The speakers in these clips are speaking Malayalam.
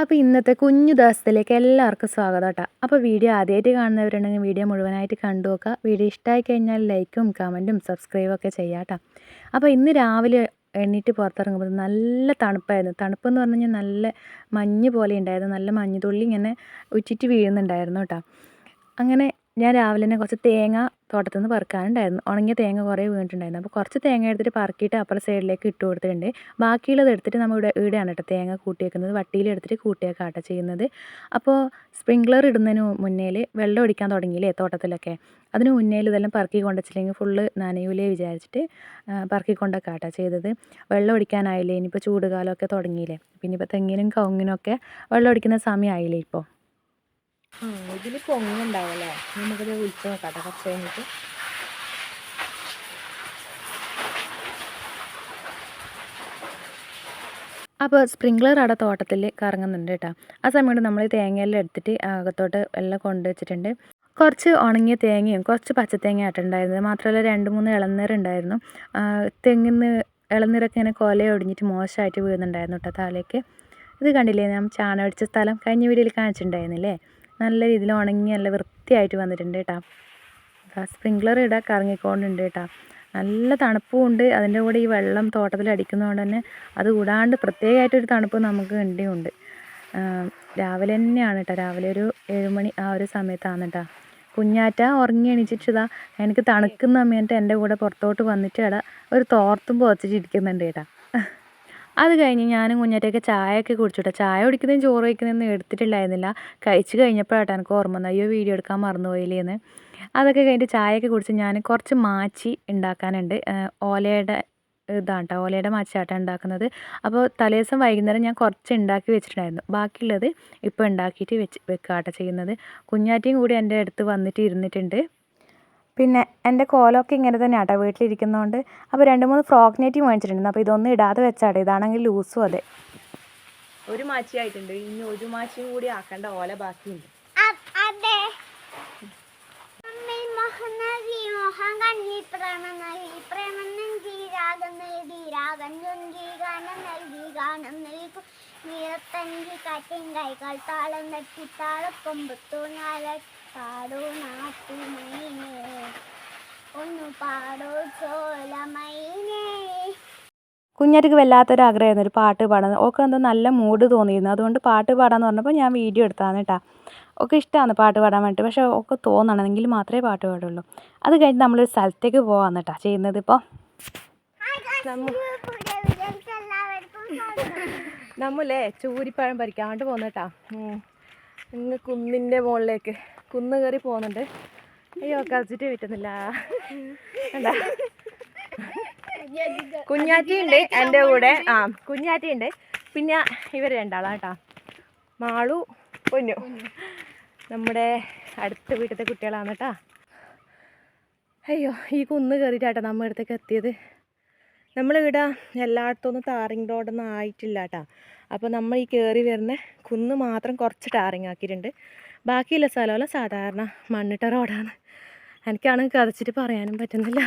അപ്പോൾ ഇന്നത്തെ കുഞ്ഞു ദിവസത്തിലേക്ക് എല്ലാവർക്കും സ്വാഗതം കേട്ടോ. അപ്പോൾ വീഡിയോ ആദ്യമായിട്ട് കാണുന്നവരുണ്ടെങ്കിൽ വീഡിയോ മുഴുവനായിട്ട് കണ്ടു നോക്കുക. വീഡിയോ ഇഷ്ടമായി കഴിഞ്ഞാൽ ലൈക്കും കമൻറ്റും സബ്സ്ക്രൈബും ഒക്കെ ചെയ്യാം കേട്ടോ. അപ്പോൾ ഇന്ന് രാവിലെ എണീറ്റ് പുറത്തിറങ്ങുമ്പോൾ നല്ല തണുപ്പായിരുന്നു. തണുപ്പെന്ന് പറഞ്ഞു കഴിഞ്ഞാൽ നല്ല മഞ്ഞ് പോലെ ഉണ്ടായിരുന്നു. നല്ല മഞ്ഞ് തുള്ളി ഇങ്ങനെ ഉച്ചിട്ട് വീഴുന്നുണ്ടായിരുന്നു കേട്ടോ. അങ്ങനെ ഞാൻ രാവിലെ തന്നെ കുറച്ച് തേങ്ങ തോട്ടത്തിൽ നിന്ന് പറിക്കാനുണ്ടായിരുന്നു. ഉണങ്ങിയ തേങ്ങ കുറേ വീണിട്ടുണ്ടായിരുന്നു. അപ്പോൾ കുറച്ച് തേങ്ങ എടുത്തിട്ട് പറക്കിയിട്ട് അപ്പുറം സൈഡിലേക്ക് ഇട്ട് കൊടുത്തിട്ടുണ്ട്. ബാക്കിയുള്ളത് എടുത്തിട്ട് നമ്മൾ ഇവിടെയാണ് കേട്ടോ തേങ്ങ കൂട്ടി വെക്കുന്നത്. വട്ടിയിലെടുത്തിട്ട് കൂട്ടിയേക്കാം കേട്ടോ ചെയ്യുന്നത്. അപ്പോൾ സ്പ്രിങ്ക്ലർ ഇടുന്നതിന് മുന്നേൽ വെള്ളം ഒഴിക്കാൻ തുടങ്ങിയില്ലേ തോട്ടത്തിലൊക്കെ. അതിന് മുന്നേൽ ഇതെല്ലാം പറക്കി കൊണ്ടുവച്ചില്ലെങ്കിൽ ഫുള്ള് നനയൂലേ വിചാരിച്ചിട്ട് പറക്കിക്കൊണ്ടൊക്കെ കേട്ടോ ചെയ്തത്. വെള്ളം ഒഴിക്കാനായില്ലേ, ഇനിയിപ്പോൾ ചൂടുകാലമൊക്കെ തുടങ്ങിയില്ലേ, പിന്നെ ഇപ്പോൾ തെങ്ങിനും കവുങ്ങിനും ഒക്കെ വെള്ളം ഒഴിക്കുന്ന സമയമായില്ലേ ഇപ്പോൾ. ഇതിൽ പൊങ്ങുണ്ടാവല്ലേ, നമുക്കത് വിളിച്ച് നോക്കാം കുറച്ച് കഴിഞ്ഞിട്ട്. അപ്പോൾ സ്പ്രിങ്ക്ലർ അവിടെ തോട്ടത്തിൽ കറങ്ങുന്നുണ്ട് കേട്ടോ. ആ സമയത്ത് നമ്മൾ തേങ്ങയെല്ലാം എടുത്തിട്ട് അകത്തോട്ട് എല്ലാം കൊണ്ടുവച്ചിട്ടുണ്ട്. കുറച്ച് ഉണങ്ങിയ തേങ്ങയും കുറച്ച് പച്ചത്തേങ്ങ ആയിട്ടുണ്ടായിരുന്നത്. മാത്രമല്ല 2-3 ഇളനീരുണ്ടായിരുന്നു. തെങ്ങിന്ന് ഇളനീരൊക്കെ ഇങ്ങനെ കൊലയൊടിഞ്ഞിട്ട് മോശമായിട്ട് വീഴുന്നുണ്ടായിരുന്നു കേട്ടോ താഴേക്ക്. ഇത് കണ്ടില്ലേ, ഞാൻ ചാണകം അടിച്ച സ്ഥലം കഴിഞ്ഞ വീഡിയോയിൽ കാണിച്ചിട്ടുണ്ടായിരുന്നില്ലേ. നല്ല രീതിയിൽ ഉണങ്ങി നല്ല വൃത്തിയായിട്ട് വന്നിട്ടുണ്ട് കേട്ടോ. സ്പ്രിങ്ക്ലർ ഇടാൻ കറങ്ങിക്കൊണ്ടുണ്ട് കേട്ടോ. നല്ല തണുപ്പും ഉണ്ട്. അതിൻ്റെ കൂടെ ഈ വെള്ളം തോട്ടത്തിൽ അടിക്കുന്നതുകൊണ്ട് തന്നെ അത് കൂടാണ്ട് പ്രത്യേകമായിട്ടൊരു തണുപ്പ് നമുക്ക് ഉണ്ട്. രാവിലെ തന്നെയാണ് കേട്ടോ, രാവിലെ ഒരു 7 മണി ആ ഒരു സമയത്താണ് കേട്ടോ. കുഞ്ഞാറ്റ ഉറങ്ങി എണീച്ചിട്ടാ എനിക്ക് തണുക്കുന്ന സമയത്ത് എൻ്റെ കൂടെ പുറത്തോട്ട് വന്നിട്ട് ഇട ഒരു തോർത്തും പുതച്ചിട്ടിരിക്കുന്നുണ്ട് കേട്ടോ. അത് കഴിഞ്ഞ് ഞാനും കുഞ്ഞാറ്റയൊക്കെ ചായയൊക്കെ കുടിച്ചു. ചായ കുടിക്കുന്നതും ചോറ് വയ്ക്കുന്നതൊന്നും എടുത്തിട്ടുണ്ടായിരുന്നില്ല. കഴിച്ച് കഴിഞ്ഞപ്പോഴാട്ടോ എനിക്ക് ഓർമ്മ വന്നത്, അയ്യോ വീഡിയോ എടുക്കാൻ മറന്നുപോയില്ലേന്ന്. അതൊക്കെ കഴിഞ്ഞിട്ട് ചായയൊക്കെ കുടിച്ച് ഞാൻ കുറച്ച് മാച്ചി ഉണ്ടാക്കാനുണ്ട്. ഓലയുടെ ഇതാണ് കേട്ടോ, ഓലയുടെ മാച്ചിയാട്ടം ഉണ്ടാക്കുന്നത്. അപ്പോൾ തലേദിവസം വൈകുന്നേരം ഞാൻ കുറച്ച് ഉണ്ടാക്കി വെച്ചിട്ടുണ്ടായിരുന്നു. ബാക്കിയുള്ളത് ഇപ്പോൾ ഉണ്ടാക്കിയിട്ട് വെക്കാട്ടോ ചെയ്യുന്നത്. കുഞ്ഞാറ്റയും കൂടി എൻ്റെ അടുത്ത് വന്നിട്ട് ഇരുന്നിട്ടുണ്ട്. പിന്നെ എൻ്റെ കോലമൊക്കെ ഇങ്ങനെ തന്നെയാണ് കേട്ടോ വീട്ടിലിരിക്കുന്നതുകൊണ്ട്. അപ്പോൾ 2-3 ഫ്രോക്ക് നെറ്റ് മേടിച്ചിട്ടുണ്ട്. അപ്പോൾ ഇതൊന്നും ഇടാതെ വെച്ചാട്ടെ, ഇതാണെങ്കിൽ ലൂസും അതെ. ഒരു മാച്ചി ആയിട്ടുണ്ട്, ഇനി ഒരു മാച്ചിയും കൂടി ആക്കേണ്ട ഓല ബാക്കിയുണ്ട്. നീരത്തഞ്ചി കാറ്റും കൈകാൽ താളം തട്ടി താളക്കൊമ്പത്തൂണാല പാടോ നാട്ടുമൈനേ ഒന്ന് പാടോ ചോലമൈനേ. കുഞ്ഞാറ്റക്ക് വല്ലാത്തൊരാഗ്രഹമായിരുന്നു ഒരു പാട്ട് പാടാൻ. ഓൾക്ക് എന്തോ നല്ല മൂഡ് തോന്നിയിരുന്നു. അതുകൊണ്ട് പാട്ട് പാടാമെന്ന് പറഞ്ഞപ്പോൾ ഞാൻ വീഡിയോ എടുത്താണ് കേട്ടോ. ഒക്കെ ഇഷ്ടമാണ് പാട്ട് പാടാൻ വേണ്ടിയിട്ട്. പക്ഷേ ഒക്കെ തോന്നണം, എങ്കിൽ മാത്രമേ പാട്ട് പാടുള്ളൂ. അത് കഴിഞ്ഞ് നമ്മളൊരു സ്ഥലത്തേക്ക് പോകാമെന്ന് കേട്ടോ ചെയ്യുന്നത്. ഇപ്പോൾ നമ്മളേ ചൂരിപ്പഴം പറിക്കാണ്ട് പോകുന്ന കേട്ടോ. ഇങ്ങ് കുന്നിൻ്റെ മുകളിലേക്ക് കുന്ന് കയറി പോകുന്നുണ്ട്. അയ്യോ കളിച്ചിട്ട് പറ്റുന്നില്ല. കുഞ്ഞാറ്റിയുണ്ട് എൻ്റെ കൂടെ. കുഞ്ഞാറ്റിയുണ്ട്, പിന്നെ ഇവർ രണ്ടാളാണ് കേട്ടോ, മാളു പൊന്നു. നമ്മുടെ അടുത്ത വീട്ടിലത്തെ കുട്ടികളാണ് കേട്ടോ. അയ്യോ ഈ കുന്ന് കയറിയിട്ടാട്ടോ നമ്മൾ ഇടത്തേക്ക് എത്തിയത്. നമ്മളിവിടെ എല്ലായിടത്തൊന്നും ടാറിങ് റോഡൊന്നും ആയിട്ടില്ല കേട്ടോ. അപ്പോൾ നമ്മൾ ഈ കയറി വരുന്ന കുന്ന് മാത്രം കുറച്ച് ടാറിങ് ആക്കിയിട്ടുണ്ട്. ബാക്കിയുള്ള സ്ഥലമല്ല സാധാരണ മണ്ണിട്ട റോഡാണ്. എനിക്കാണെങ്കിൽ കതച്ചിട്ട് പറയാനും പറ്റുന്നില്ല.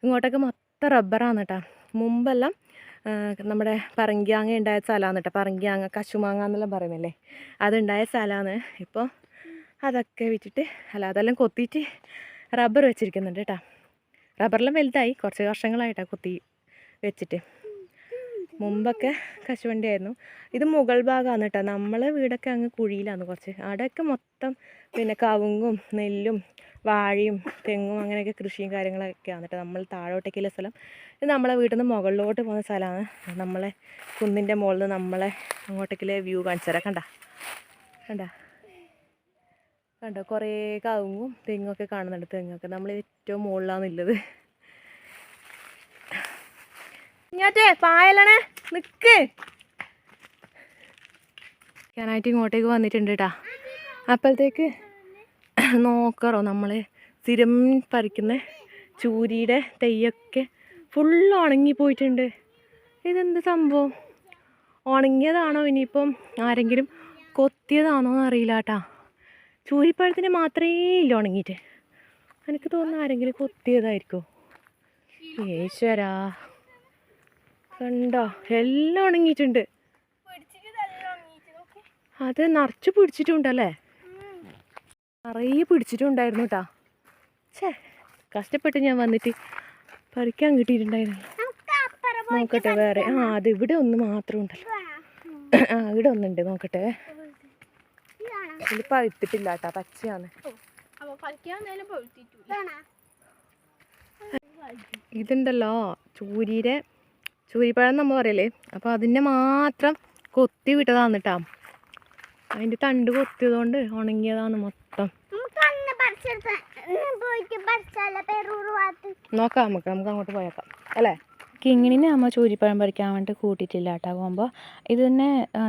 ഇങ്ങോട്ടൊക്കെ മൊത്തം റബ്ബറാണ് കേട്ടോ. മുമ്പെല്ലാം നമ്മുടെ പറങ്കിയാങ്ങ ഉണ്ടായ സ്ഥലമാണ് കേട്ടോ. പറങ്കിയാങ്ങ കശുമാങ്ങ എന്നെല്ലാം പറയുന്നില്ലേ, അതുണ്ടായ സ്ഥലമാണ്. ഇപ്പോൾ അതൊക്കെ വിറ്റിട്ട് അതെല്ലാം കൊത്തിയിട്ട് റബ്ബർ വെച്ചിരിക്കുന്നുണ്ട് കേട്ടോ. റബ്ബറെല്ലാം വലുതായി, കുറച്ച് വർഷങ്ങളായിട്ടാണ് കൊത്തി വെച്ചിട്ട്. മുമ്പൊക്കെ കശുവണ്ടിയായിരുന്നു. ഇത് മുകൾ ഭാഗമാണ് കേട്ടോ. നമ്മളെ വീടൊക്കെ അങ്ങ് കുഴിയിലാണ് കുറച്ച്. അവിടെയൊക്കെ മൊത്തം പിന്നെ കവുങ്ങും നെല്ലും വാഴയും തെങ്ങും അങ്ങനെയൊക്കെ കൃഷിയും കാര്യങ്ങളൊക്കെയാണ് കേട്ടോ. നമ്മൾ താഴോട്ടേക്കുള്ള സ്ഥലം. ഇത് നമ്മളെ വീട്ടിൽ നിന്ന് മുകളിലോട്ട് പോകുന്ന സ്ഥലമാണ്. നമ്മളെ കുന്നിൻ്റെ മുകളിൽ നിന്ന് നമ്മളെ അങ്ങോട്ടേക്കുള്ള വ്യൂ കാണിച്ചു തരാം. കണ്ടോ കുറേ കവുങ്ങും തെങ്ങൊക്കെ കാണുന്നുണ്ട്. തെങ്ങൊക്കെ നമ്മൾ ഏറ്റവും മുകളിലാണുള്ളത്. ഇങ്ങോട്ടേ പായലണേ നിൽക്ക് ഞാനായിട്ട് ഇങ്ങോട്ടേക്ക് വന്നിട്ടുണ്ട് കേട്ടോ. അപ്പോഴത്തേക്ക് നോക്കറോ നമ്മൾ സ്ഥിരം പറിക്കുന്ന ചൂരിയുടെ തെയ്യൊക്കെ ഫുള്ള് ഉണങ്ങിപ്പോയിട്ടുണ്ട്. ഇതെന്ത് സംഭവം? ഉണങ്ങിയതാണോ ഇനിയിപ്പം ആരെങ്കിലും കൊത്തിയതാണോ എന്നറിയില്ല കേട്ടോ. ചൂരിപ്പഴത്തിന് മാത്രമേ ഇല്ല ഉണങ്ങിയിട്ട്. എനിക്ക് തോന്നുന്നു ആരെങ്കിലും കൊത്തിയതായിരിക്കും. ഈശ്വരാ കണ്ടോ, എല്ലാം ഉണങ്ങിയിട്ടുണ്ട്. അത് നിറച്ച് പിടിച്ചിട്ടുണ്ടല്ലേ, നിറയെ പിടിച്ചിട്ടുണ്ടായിരുന്നു കേട്ടാ. ഛേ, കഷ്ടപ്പെട്ട് ഞാൻ വന്നിട്ട് പറിക്കാൻ കിട്ടിയിട്ടുണ്ടായിരുന്നു. നോക്കട്ടെ വേറെ. അത് ഇവിടെ ഒന്ന് മാത്രം ഉണ്ടല്ലോ. ഇവിടെ ഒന്നുണ്ട്, നോക്കട്ടെ. ഇതിൽ പഴുത്തിട്ടില്ല കേട്ടാ, പച്ചയാണ്. ഇതുണ്ടല്ലോ ചൂരിപ്പഴം നമ്മൾ പറയല്ലേ, അപ്പോൾ അതിനെ മാത്രം കൊത്തി വിട്ടതാന്ന് കേട്ടാ. അതിൻ്റെ തണ്ട് കൊത്തിയതുകൊണ്ട് ഉണങ്ങിയതാണ് മൊത്തം. നോക്കാം, നമുക്ക് അങ്ങോട്ട് പോയേക്കാം അല്ലേ. കിങ്ങിണിനെ നമ്മൾ ചൂരിപ്പഴം പറിക്കാൻ വേണ്ടിയിട്ട് കൂട്ടിയിട്ടില്ല കേട്ടോ പോകുമ്പോൾ. ഇത് തന്നെ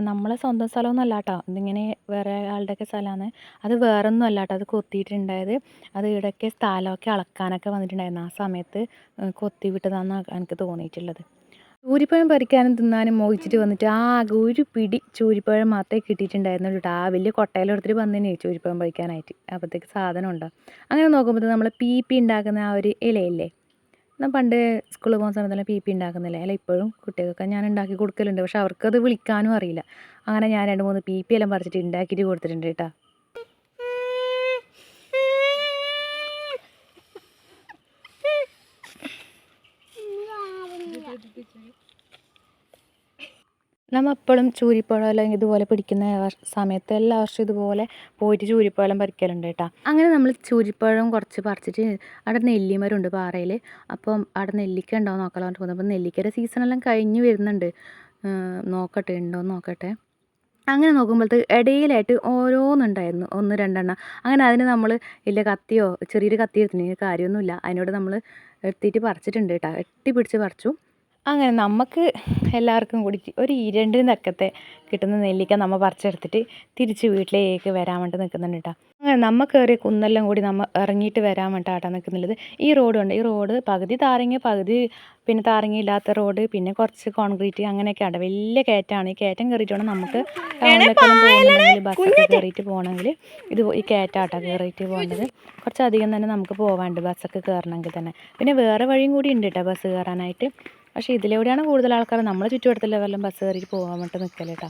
നമ്മളെ സ്വന്തം സ്ഥലമൊന്നുമല്ല കേട്ടോ, ഇതിങ്ങനെ വേറെ ആളുടെയൊക്കെ സ്ഥലമാണ്. അത് വേറൊന്നും അല്ല കേട്ടോ, അത് കൊത്തിയിട്ടുണ്ടായത്. അത് ഇവിടെയൊക്കെ സ്ഥലമൊക്കെ അളക്കാനൊക്കെ വന്നിട്ടുണ്ടായിരുന്നു. ആ സമയത്ത് കൊത്തി വിട്ടതാണെന്നാണ് എനിക്ക് തോന്നിയിട്ടുള്ളത്. ചൂരിപ്പഴം പറിക്കാനും തിന്നാനും മോഹിച്ചിട്ട് വന്നിട്ട് ആകെ ഒരു പിടി ചൂരിപ്പഴം മാത്രമേ കിട്ടിയിട്ടുണ്ടായിരുന്നുള്ളൂ കേട്ടോ. ആ വലിയ കൊട്ടയിലെടുത്തിട്ട് വന്നേനെ ചൂരിപ്പഴം പറിക്കാനായിട്ട്. അപ്പോഴത്തേക്ക് സാധനം ഉണ്ടോ. അങ്ങനെ നോക്കുമ്പോൾ നമ്മൾ പി ഉണ്ടാക്കുന്ന ആ ഒരു ഇലയില്ലേ, ഞാൻ പണ്ട് സ്കൂളിൽ പോകുന്ന സമയത്തെല്ലാം പി ഉണ്ടാക്കുന്നില്ലേ, അല്ല ഇപ്പോഴും കുട്ടികൾക്കൊക്കെ ഞാൻ ഉണ്ടാക്കി കൊടുക്കലുണ്ട്. പക്ഷെ അവർക്കത് വിളിക്കാനും അറിയില്ല. അങ്ങനെ ഞാൻ 2-3 പി എല്ലാം പറിച്ചിട്ട് ഉണ്ടാക്കിയിട്ട് കൊടുത്തിട്ടുണ്ട് കേട്ടോ. നമ്മൾ എപ്പോഴും ചൂരിപ്പഴം അല്ലെങ്കിൽ ഇതുപോലെ പിടിക്കുന്ന സമയത്ത് എല്ലാ വർഷവും ഇതുപോലെ പോയിട്ട് ചൂരിപ്പഴം പറിക്കലുണ്ട് കേട്ടോ. അങ്ങനെ നമ്മൾ ചൂരിപ്പഴം കുറച്ച് പറിച്ചിട്ട് അവിടെ നെല്ലിമരമുണ്ട് പാറയിൽ. അപ്പം അവിടെ നെല്ലിക്ക ഉണ്ടോ നോക്കാൻ തോന്നുന്നു. അപ്പം നെല്ലിക്കയുടെ സീസണെല്ലാം കഴിഞ്ഞ് വരുന്നുണ്ട്. നോക്കട്ടെ ഉണ്ടോയെന്ന് നോക്കട്ടെ. അങ്ങനെ നോക്കുമ്പോഴത്തേക്ക് ഇടയിലായിട്ട് ഓരോന്നുണ്ടായിരുന്നു, 1-2 അങ്ങനെ അതിന് നമ്മൾ വലിയ കത്തിയോ ചെറിയൊരു കത്തി എടുത്തിട്ടുണ്ടെങ്കിൽ കാര്യമൊന്നുമില്ല. അതിനോട് നമ്മൾ എടുത്തിട്ട് പറിച്ചിട്ടുണ്ട് കേട്ടോ, പിടിച്ച് പറിച്ചു. അങ്ങനെ നമുക്ക് എല്ലാവർക്കും കൂടി ഒരു 2 നക്കത്തെ കിട്ടുന്ന നെല്ലിക്ക നമ്മൾ പറിച്ചെടുത്തിട്ട് തിരിച്ച് വീട്ടിലേക്ക് വരാൻ വേണ്ടി നിൽക്കുന്നുണ്ട് കേട്ടോ. അങ്ങനെ നമ്മൾ കയറിയ കുന്നെല്ലാം കൂടി നമ്മൾ ഇറങ്ങിയിട്ട് വരാൻ വേണ്ടിയിട്ടാണ് നിൽക്കുന്നുള്ളത്. ഈ റോഡുണ്ട്, ഈ റോഡ് പകുതി താരങ്ങ പകുതി പിന്നെ താരങ്ങയില്ലാത്ത റോഡ്, പിന്നെ കുറച്ച് കോൺക്രീറ്റ് അങ്ങനെയൊക്കെയാണ്. വലിയ കയറ്റമാണ്. ഈ കയറ്റം കയറിയിട്ട് വേണം നമുക്ക് ടൗണിലേക്കെല്ലാം പോകുന്നുണ്ടെങ്കിൽ ബസ്സൊക്കെ കയറിയിട്ട് പോകണമെങ്കിൽ ഈ കയറ്റാട്ടോ കയറിയിട്ട് പോകേണ്ടത്. കുറച്ചധികം തന്നെ നമുക്ക് പോകാനുണ്ട് ബസ്സൊക്കെ കയറണമെങ്കിൽ തന്നെ. പിന്നെ വേറെ വഴിയും കൂടി ഉണ്ട് കേട്ടോ ബസ് കയറാനായിട്ട്. പക്ഷേ ഇതിലൂടെയാണ് കൂടുതൽ ആൾക്കാർ നമ്മളെ ചുറ്റുവട്ടത്തിലെ വല്ലതും ബസ് കയറിയിട്ട് പോകാൻ വേണ്ടി നിൽക്കല് കേട്ടോ.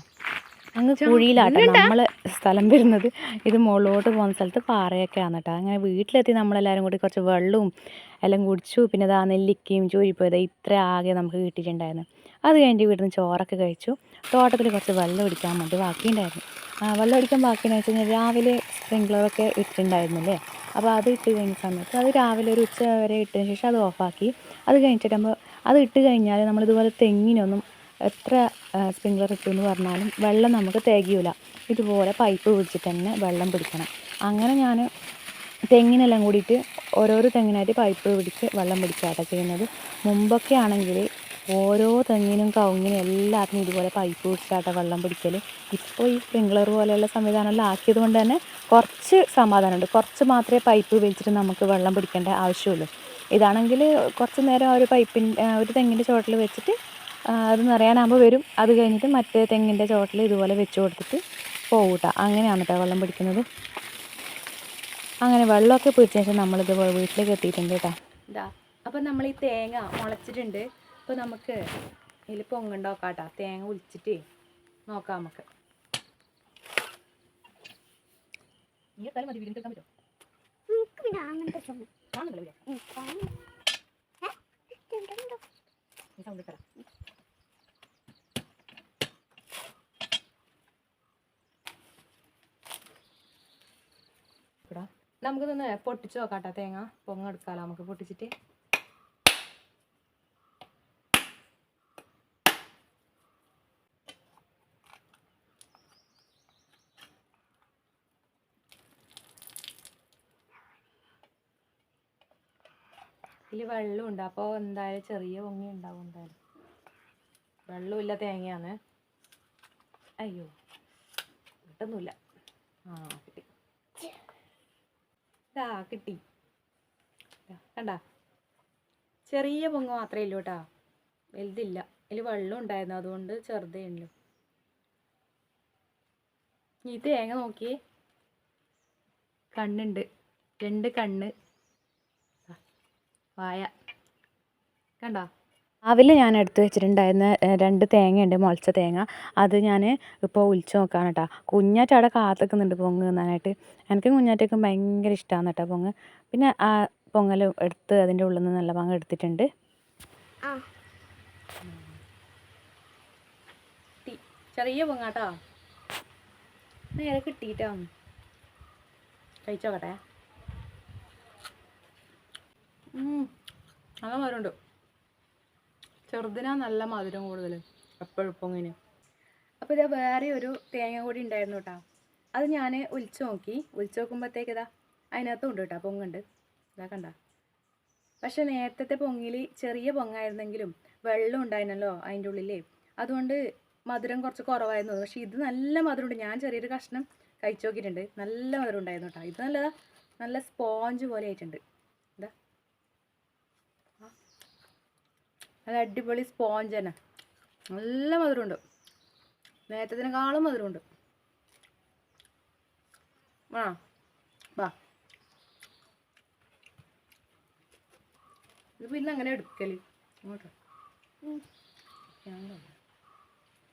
അങ്ങ് കുഴിയിലാട്ടോ നമ്മൾ സ്ഥലം വരുന്നത്. ഇത് മുകളിലോട്ട് പോകുന്ന സ്ഥലത്ത് പാറയൊക്കെയാണ് കേട്ടോ. അങ്ങനെ വീട്ടിലെത്തി നമ്മളെല്ലാവരും കൂടി കുറച്ച് വെള്ളവും എല്ലാം കുടിച്ചു. പിന്നെ ഇതാ നെല്ലിക്കയും ചൂരിപ്പോയത് ഇത്ര ആകെ നമുക്ക് കിട്ടിയിട്ടുണ്ടായിരുന്നു. അത് കഴിഞ്ഞിട്ട് വീട്ടിൽ നിന്ന് ചോറൊക്കെ കഴിച്ചു. തോട്ടത്തിൽ കുറച്ച് വെള്ളം ഒടിക്കാൻ വേണ്ടി ബാക്കിയുണ്ടായിരുന്നു. വെള്ളം ഒടിക്കാൻ ബാക്കിയെന്ന് വെച്ച് കഴിഞ്ഞാൽ രാവിലെ സ്പ്രിങ്ക്ലറൊക്കെ ഇട്ടിട്ടുണ്ടായിരുന്നില്ലേ, അപ്പോൾ അത് ഇട്ട് കഴിഞ്ഞ സമയത്ത് അത് രാവിലെ ഒരു ഉച്ച വരെ ഇട്ടതിന് ശേഷം അത് ഓഫാക്കി. അത് കഴിഞ്ഞിട്ട് അത് ഇട്ട് കഴിഞ്ഞാൽ നമ്മളിതുപോലെ തെങ്ങിനൊന്നും എത്ര സ്പ്രിങ്ക്ലർ ഇട്ടു എന്ന് പറഞ്ഞാലും വെള്ളം നമുക്ക് തികയില്ല. ഇതുപോലെ പൈപ്പ് പിടിച്ചിട്ട് തന്നെ വെള്ളം പിടിക്കണം. അങ്ങനെ ഞാൻ തെങ്ങിനെല്ലാം കൂടിയിട്ട് ഓരോരോ തെങ്ങിനായിട്ട് പൈപ്പ് പിടിച്ച് വെള്ളം പിടിക്കാട്ടോ ചെയ്യുന്നത്. മുമ്പൊക്കെ ആണെങ്കിൽ ഓരോ തെങ്ങിനും കവുങ്ങിനും എല്ലാത്തിനും ഇതുപോലെ പൈപ്പ് പിടിച്ചാട്ടോ വെള്ളം പിടിക്കൽ. ഇപ്പോൾ ഈ സ്പ്രിങ്ക്ലർ പോലെയുള്ള സംവിധാനമെല്ലാം ആക്കിയത് കൊണ്ട് തന്നെ കുറച്ച് സമാധാനമുണ്ട്. കുറച്ച് മാത്രമേ പൈപ്പ് വലിച്ചിട്ട് നമുക്ക് വെള്ളം പിടിക്കേണ്ട ആവശ്യമുള്ളൂ. ഇതാണെങ്കിൽ കുറച്ച് നേരം ഒരു ഒരു തെങ്ങിൻ്റെ ചുവട്ടിൽ വെച്ചിട്ട് അത് നിറയാനാകുമ്പോൾ വരും. അത് കഴിഞ്ഞിട്ട് മറ്റേ തെങ്ങിൻ്റെ ചുവട്ടിൽ ഇതുപോലെ വെച്ച് കൊടുത്തിട്ട് പോകൂട്ടാ. അങ്ങനെയാണ് കേട്ടോ വെള്ളം പിടിക്കുന്നത്. അങ്ങനെ വെള്ളമൊക്കെ പിടിച്ച ശേഷം നമ്മളിതുപോലെ വീട്ടിലേക്ക് എത്തിയിട്ടുണ്ട് കേട്ടോ. ഇതാ അപ്പം നമ്മൾ ഈ തേങ്ങ മുളച്ചിട്ടുണ്ട്. അപ്പോൾ നമുക്ക് ഇതിൽ പൊങ്ങുണ്ടാക്കാം കേട്ടോ. തേങ്ങ ഒലിച്ചിട്ട് നോക്കാം നമുക്ക്. ഈ സ്ഥലം മതി വീടിന് പറ്റുമോ? നമുക്കിതൊന്ന് പൊട്ടിച്ച് നോക്കാട്ടോ. തേങ്ങ പൊങ്ങെടുക്കാമല്ലോ നമുക്ക് പൊട്ടിച്ചിട്ട്. ഇതിൽ വെള്ളമുണ്ട്, അപ്പോൾ എന്തായാലും ചെറിയ പൊങ്ങി ഉണ്ടാവും. എന്തായാലും വെള്ളമില്ല തേങ്ങയാണ്. അയ്യോ കിട്ടുന്നില്ല. കിട്ടി. ഇതാ കിട്ടി. കണ്ട ചെറിയ പൊങ്ങ് മാത്രമേ ഉള്ളൂ കേട്ടോ, വലുതില്ല. ഇതിൽ വെള്ളം ഉണ്ടായിരുന്നു, അതുകൊണ്ട് ചെറുതേ ഉള്ളൂ. ഈ തേങ്ങ നോക്കിയേ, കണ്ണുണ്ട്, 2 കണ്ണ്, വായ കണ്ടോ. രാവിലെ ഞാൻ എടുത്ത് വെച്ചിട്ടുണ്ടായിരുന്ന 2 തേങ്ങയുണ്ട്, മുളച്ച തേങ്ങ. അത് ഞാൻ ഇപ്പോൾ ഒലിച്ച് നോക്കാണ് കേട്ടോ. കുഞ്ഞാറ്റ അവിടെ കാത്തുനിൽക്കുന്നുണ്ട് പൊങ്ങ് തിന്നാനായിട്ട്. എനിക്കും കുഞ്ഞാറ്റയ്ക്കും ഭയങ്കര ഇഷ്ടമാണ് കേട്ടോ പൊങ്ങ്. പിന്നെ ആ പൊങ്ങൽ എടുത്ത് അതിൻ്റെ ഉള്ളിൽ നിന്ന് നല്ല പങ്ക് എടുത്തിട്ടുണ്ട്. ചെറിയ പൊങ്ങാട്ടോ, നേരെ കിട്ടിയിട്ടോ. കഴിച്ചോക്കട്ടെ. നല്ല മധുരമുണ്ട്. ചെറുതിനാ നല്ല മധുരം കൂടുതൽ എപ്പോഴും പൊങ്ങിന്. അപ്പോൾ ഇതാ വേറെ ഒരു തേങ്ങ കൂടി ഉണ്ടായിരുന്നു കേട്ടോ. അത് ഞാൻ ഒലിച്ച് നോക്കി. ഒലിച്ച് നോക്കുമ്പോഴത്തേക്ക് ഇതാ അതിനകത്തും ഉണ്ട് കേട്ടോ, പൊങ്ങുണ്ട്. ഇതാ കണ്ട. പക്ഷെ നേരത്തെ പൊങ്ങിൽ ചെറിയ പൊങ്ങായിരുന്നെങ്കിലും വെള്ളം ഉണ്ടായിരുന്നല്ലോ അതിൻ്റെ ഉള്ളിൽ, അതുകൊണ്ട് മധുരം കുറച്ച് കുറവായിരുന്നു. പക്ഷെ ഇത് നല്ല മധുരമുണ്ട്. ഞാൻ ചെറിയൊരു കഷ്ണം കഴിച്ചു നോക്കിയിട്ടുണ്ട്. നല്ല മധുരം ഉണ്ടായിരുന്നു കേട്ടോ. ഇത് നല്ല സ്പോഞ്ച് പോലെ ആയിട്ടുണ്ട്. എന്താ നല്ല അടിപൊളി സ്പോഞ്ച് തന്നെ. നല്ല മധുരമുണ്ട്. നേരത്തേതിനേക്കാളും മധുരമുണ്ട്. വാ ഇതിപ്പോൾ ഇന്ന് അങ്ങനെ എടുക്കല് അങ്ങോട്ടോ.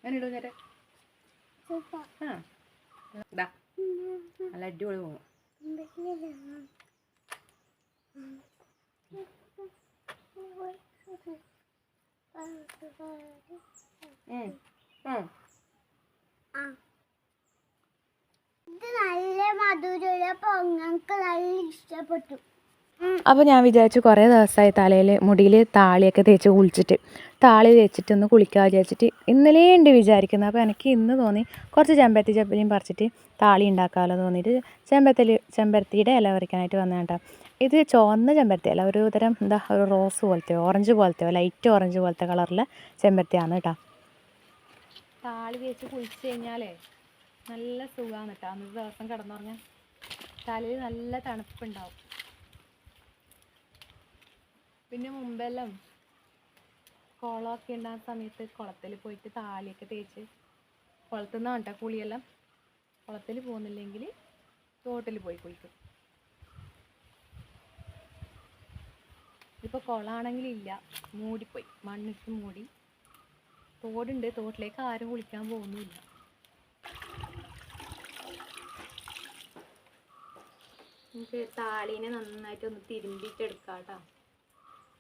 ഞാൻ ഇടും നേരെ. ഇതാ നല്ല അടിപൊളി പോകും. ഇത് നല്ല മധുരമുള്ള പൊങ്ങൾക്ക് നല്ല ഇഷ്ടപ്പെട്ടു. അപ്പോൾ ഞാൻ വിചാരിച്ചു കുറേ ദിവസമായി തലയിൽ മുടിയിൽ താളിയൊക്കെ തേച്ച് കുളിച്ചിട്ട്, താളി തേച്ചിട്ട് ഒന്ന് കുളിക്കാൻ വിചാരിച്ചിട്ട് ഇന്നലെ ഉണ്ട് വിചാരിക്കുന്നത്. അപ്പോൾ എനിക്ക് ഇന്ന് തോന്നി കുറച്ച് ചെമ്പരത്തിയും പറിച്ചിട്ട് താളി ഉണ്ടാക്കാമല്ലോ തോന്നിയിട്ട് ചെമ്പരത്തിയുടെ ഇല പറിക്കാനായിട്ട് വന്നത് കേട്ടോ. ഇത് ചുവന്ന ചെമ്പരത്തി അല്ല, ഒരു തരം എന്താ ഒരു റോസ് പോലത്തെയോ ഓറഞ്ച് പോലത്തെയോ ലൈറ്റ് ഓറഞ്ച് പോലത്തെ കളറിലെ ചെമ്പരത്തിയാണ് കേട്ടോ. താളി തേച്ച് കുളിച്ച് കഴിഞ്ഞാലേ നല്ല സുഖമാണ് കേട്ടോ. അന്നത്തെ ദിവസം കിടന്നുറങ്ങാൻ തലയിൽ നല്ല തണുപ്പുണ്ടാവും. പിന്നെ മുമ്പെല്ലാം കുളമൊക്കെ ഉണ്ടാകുന്ന സമയത്ത് കുളത്തിൽ പോയിട്ട് താലിയൊക്കെ തേച്ച്, കുളത്തിൽ നിന്നാണ് കേട്ടോ കുളിയെല്ലാം. കുളത്തിൽ പോകുന്നില്ലെങ്കിൽ തോട്ടിൽ പോയി കുളിക്കും. ഇപ്പോൾ കുളമാണെങ്കിലില്ല, മൂടിപ്പോയി, മണ്ണിട്ട് മൂടി. തോടുണ്ട്, തോട്ടിലേക്ക് ആരും കുളിക്കാൻ പോകുന്നില്ല. നമുക്ക് താളീനെ നന്നായിട്ട് ഒന്ന് തിരുമ്പിയിട്ട് എടുക്കാം കേട്ടോ.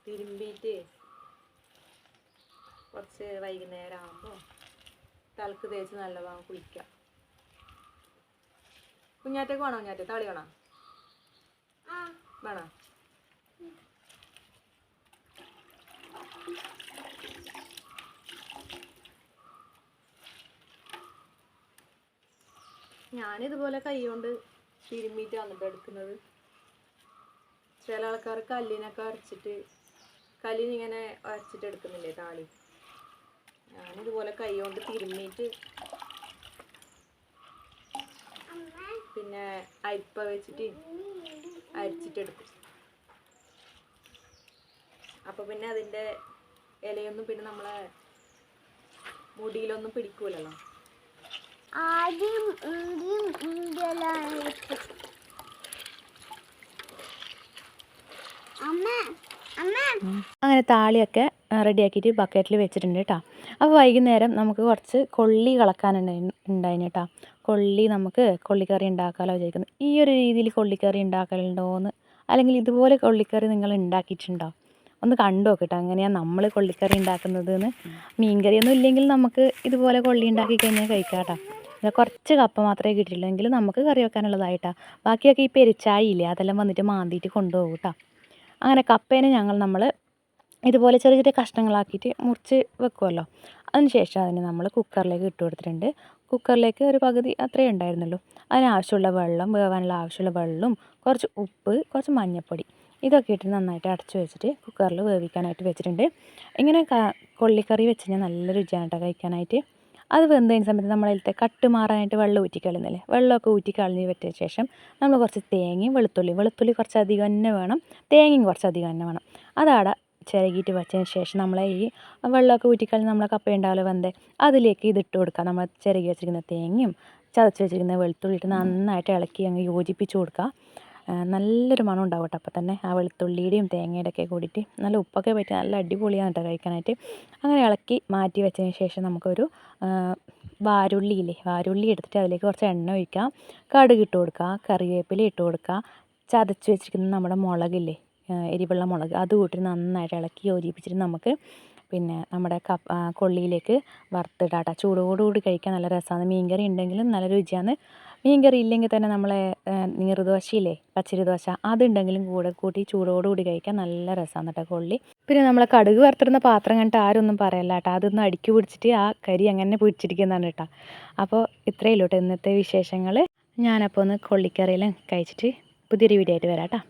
തിരുമ്പിയിട്ട് കുറച്ച് വൈകുന്നേരം ആകുമ്പോൾ തലക്ക് തേച്ച് നല്ലതാണ് കുളിക്കാം. കുഞ്ഞാറ്റക്ക് വേണോ? കുഞ്ഞാറ്റ താളി വേണോ? വേണോ? ഞാനിതുപോലെ കൈ കൊണ്ട് തിരുമ്മിയിട്ട് വന്നിട്ട് എടുക്കുന്നത്. ചില ആൾക്കാർ കല്ലിനൊക്കെ അരച്ചിട്ട് കല്ലിനിങ്ങനെ അരച്ചിട്ട് എടുക്കുന്നില്ലേ താളി. ഞാനിതുപോലെ കൈ കൊണ്ട് തിരുമ്മിയിട്ട് പിന്നെ അരിപ്പ വെച്ചിട്ട് അരിച്ചിട്ടെടുക്കും. അപ്പോൾ പിന്നെ അതിൻ്റെ ഇലയൊന്നും പിന്നെ നമ്മളെ മുടിയിലൊന്നും പിടിക്കൂലല്ലോ. അങ്ങനെ താളിയൊക്കെ റെഡിയാക്കിയിട്ട് ബക്കറ്റിൽ വെച്ചിട്ടുണ്ട് കേട്ടോ. അപ്പോൾ വൈകുന്നേരം നമുക്ക് കുറച്ച് കൊള്ളി കളക്കാനുണ്ടായിന് കേട്ടോ. കൊള്ളി നമുക്ക് കൊള്ളിക്കറി ഉണ്ടാക്കാമല്ലോ വിചാരിക്കുന്നു. ഈ ഒരു രീതിയിൽ കൊള്ളിക്കറി ഉണ്ടാക്കലുണ്ടോയെന്ന്, അല്ലെങ്കിൽ ഇതുപോലെ കൊള്ളിക്കറി നിങ്ങൾ ഉണ്ടാക്കിയിട്ടുണ്ടോ ഒന്ന് കണ്ടു നോക്കട്ടോ. അങ്ങനെയാണ് നമ്മൾ കൊള്ളിക്കറി ഉണ്ടാക്കുന്നതെന്ന്. മീൻകറിയൊന്നും ഇല്ലെങ്കിൽ നമുക്ക് ഇതുപോലെ കൊള്ളി ഉണ്ടാക്കി കഴിഞ്ഞാൽ കഴിക്കാം കേട്ടോ. കുറച്ച് കപ്പ മാത്രമേ കിട്ടിയുള്ളൂ, എങ്കിലും നമുക്ക് കറി വെക്കാനുള്ളതായിട്ടാണ്. ബാക്കിയൊക്കെ ഈ പെരിച്ചായില്ലേ അതെല്ലാം വന്നിട്ട് മാന്തിയിട്ട് കൊണ്ടുപോകും കേട്ടോ. അങ്ങനെ കപ്പേനെ നമ്മൾ ഇതുപോലെ ചെറിയ ചെറിയ കഷ്ണങ്ങളാക്കിയിട്ട് മുറിച്ച് വെക്കുമല്ലോ. അതിനുശേഷം അതിന് നമ്മൾ കുക്കറിലേക്ക് ഇട്ട് കൊടുത്തിട്ടുണ്ട്. കുക്കറിലേക്ക് ഒരു പകുതി അത്രയേ ഉണ്ടായിരുന്നുള്ളൂ. അതിനാവശ്യമുള്ള വെള്ളം, വേവാനുള്ള ആവശ്യമുള്ള വെള്ളവും കുറച്ച് ഉപ്പ്, കുറച്ച് മഞ്ഞൾപ്പൊടി ഇതൊക്കെ ഇട്ട് നന്നായിട്ട് അടച്ചു വെച്ചിട്ട് കുക്കറിൽ വേവിക്കാനായിട്ട് വെച്ചിട്ടുണ്ട്. ഇങ്ങനെ കൊള്ളിക്കറി വെച്ച് കഴിഞ്ഞാൽ നല്ല രുചിയാണ് കേട്ടോ കഴിക്കാനായിട്ട്. അത് വെന്തതിന് സമയത്ത് നമ്മളതിലത്തെ കട്ട് മാറാനായിട്ട് വെള്ളം ഊറ്റിക്കളയുന്നില്ലേ, വെള്ളമൊക്കെ ഊറ്റിക്കളഞ്ഞ് വെച്ച ശേഷം നമ്മൾ കുറച്ച് തേങ്ങയും വെളുത്തുള്ളി കുറച്ച് അധികം തന്നെ വേണം, തേങ്ങയും കുറച്ച് അധികം തന്നെ വേണം. അതവിടെ ചിരകിയിട്ട് വെച്ചതിന് ശേഷം നമ്മളെ ഈ വെള്ളമൊക്കെ ഊറ്റിക്കളഞ്ഞ് നമ്മളെ കപ്പ ഉണ്ടാവില്ല വെന്തേ, അതിലേക്ക് ഇതിട്ട് കൊടുക്കുക. നമ്മൾ ചിരകി വെച്ചിരിക്കുന്ന തേങ്ങയും ചതച്ച് വെച്ചിരിക്കുന്ന വെളുത്തുള്ളി ഇട്ട് നന്നായിട്ട് ഇളക്കി അങ്ങ് യോജിപ്പിച്ച് കൊടുക്കുക. നല്ലൊരു മണം ഉണ്ടാവും കേട്ടോ. അപ്പോൾ തന്നെ ആ വെളുത്തുള്ളിയുടെയും തേങ്ങയുടെ ഒക്കെ കൂടിയിട്ട് നല്ല ഉപ്പൊക്കെ പറ്റി നല്ല അടിപൊളിയാണ് കേട്ടോ കഴിക്കാനായിട്ട്. അങ്ങനെ ഇളക്കി മാറ്റി വെച്ചതിന് ശേഷം നമുക്കൊരു വാരുള്ളി എടുത്തിട്ട് അതിലേക്ക് കുറച്ച് എണ്ണ ഒഴിക്കുക, കടുക് ഇട്ട് കൊടുക്കുക, കറിവേപ്പില ഇട്ട് കൊടുക്കുക, ചതച്ച് വെച്ചിരിക്കുന്ന നമ്മുടെ മുളകില്ലേ, എരിവുള്ള മുളക്, അത് കൂട്ടി നന്നായിട്ട് ഇളക്കി യോജിപ്പിച്ചിട്ട് നമുക്ക് പിന്നെ നമ്മുടെ കൊള്ളിയിലേക്ക് വറുത്തിടാം കേട്ടോ. ചൂടോടുകൂടി കഴിക്കാൻ നല്ല രസമാണ്. മീൻകറി ഉണ്ടെങ്കിലും നല്ല രുചിയാണ്. മീൻകറി ഇല്ലെങ്കിൽ തന്നെ നമ്മളെ നീർദോശയില്ലേ, പച്ചരി ദോശ, അതുണ്ടെങ്കിലും കൂടെ കൂട്ടി ചൂടോടുകൂടി കഴിക്കാൻ നല്ല രസമാണ് കേട്ടോ കൊള്ളി. പിന്നെ നമ്മളെ കടുക് വറുത്തിടുന്ന പാത്രം കണ്ടിട്ട് ആരൊന്നും പറയല്ല കേട്ടോ. അതൊന്ന് അടുക്കി പിടിച്ചിട്ട് ആ കരി അങ്ങനെ പിടിച്ചിരിക്കുന്നതാണ് കേട്ടോ. അപ്പോൾ ഇത്രയേ ഉള്ളൂ കേട്ടോ ഇന്നത്തെ വിശേഷങ്ങൾ. ഞാനപ്പോൾ ഒന്ന് കൊള്ളിക്കറിയെല്ലാം കഴിച്ചിട്ട് പുതിയൊരു വീഡിയോ ആയിട്ട് വരാം കേട്ടോ.